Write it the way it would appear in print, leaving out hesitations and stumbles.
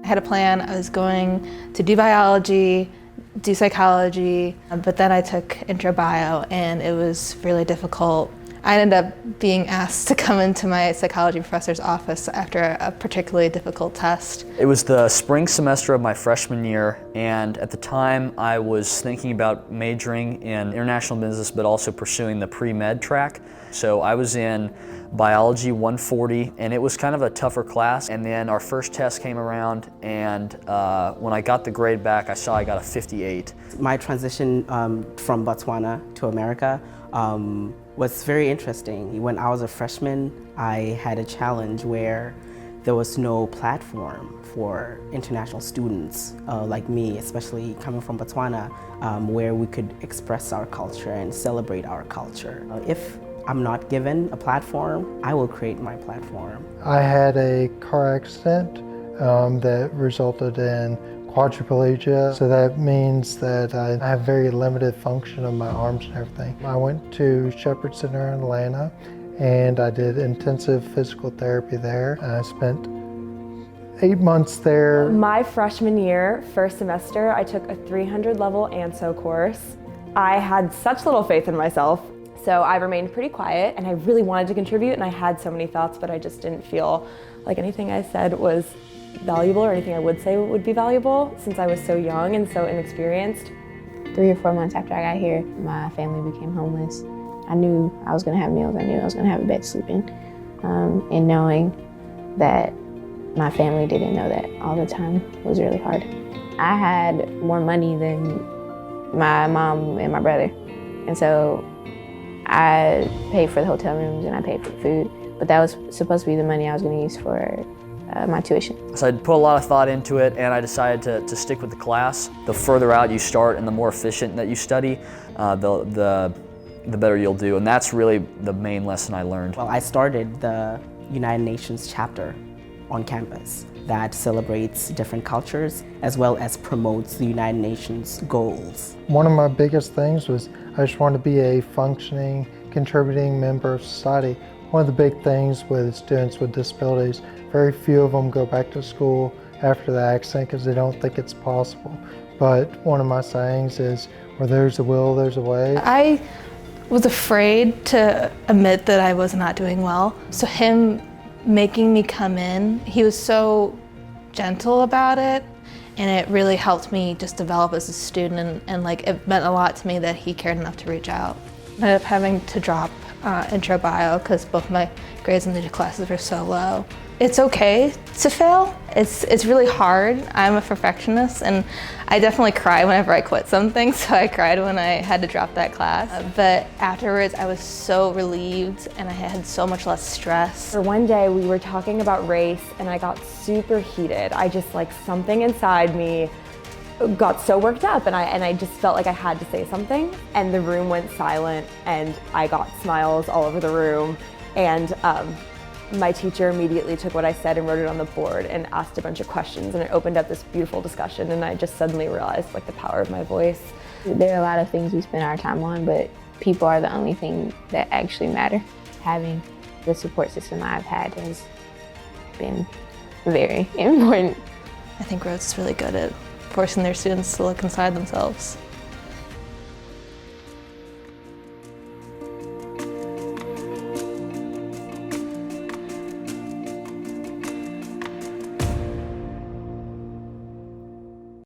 had a plan. I was going to do biology, do psychology, but then I took intro bio and it was really difficult. I ended up being asked to come into my psychology professor's office after a particularly difficult test. It was the spring semester of my freshman year, and at the time I was thinking about majoring in international business but also pursuing the pre-med track. So I was in biology 140, and it was kind of a tougher class. And then our first test came around, and when I got the grade back, I saw I got a 58. My transition from Botswana to America was very interesting. When I was a freshman, I had a challenge where there was no platform for international students like me, especially coming from Botswana, where we could express our culture and celebrate our culture. If I'm not given a platform, I will create my platform. I had a car accident that resulted in quadriplegia, so that means that I have very limited function of my arms and everything. I went to Shepherd Center in Atlanta and I did intensive physical therapy there. I spent 8 months there. My freshman year, first semester, I took a 300 level ANSO course. I had such little faith in myself, so I remained pretty quiet and I really wanted to contribute, and I had so many thoughts, but I just didn't feel like anything I said was valuable or anything I would say would be valuable since I was so young and so inexperienced. 3 or 4 months after I got here, my family became homeless. I knew I was gonna have meals, I knew I was gonna have a bed to sleep in. And knowing that my family didn't know that all the time was really hard. I had more money than my mom and my brother. And so I paid for the hotel rooms and I paid for the food, but that was supposed to be the money I was gonna use for my tuition. So I put a lot of thought into it, and I decided to stick with the class. The further out you start and the more efficient that you study, the better you'll do, and that's really the main lesson I learned. Well, I started the United Nations chapter on campus that celebrates different cultures as well as promotes the United Nations goals. One of my biggest things was I just wanted to be a functioning, contributing member of society. One of the big things with students with disabilities, very few of them go back to school after the accident because they don't think it's possible. But one of my sayings is, where there's a will, there's a way. I was afraid to admit that I was not doing well. So him making me come in, he was so gentle about it, and it really helped me just develop as a student, and like it meant a lot to me that he cared enough to reach out. I ended up having to drop intro bio because both my grades in the classes were so low. It's okay to fail. It's really hard. I'm a perfectionist and I definitely cry whenever I quit something, so I cried when I had to drop that class. But afterwards I was so relieved and I had so much less stress. For one day we were talking about race and I got super heated. I just like something inside me got so worked up and I just felt like I had to say something, and the room went silent and I got smiles all over the room, and my teacher immediately took what I said and wrote it on the board and asked a bunch of questions, and it opened up this beautiful discussion, and I just suddenly realized like the power of my voice. There are a lot of things we spend our time on, but people are the only thing that actually matter. Having the support system I've had has been very important. I think Rhodes is really good at forcing their students to look inside themselves.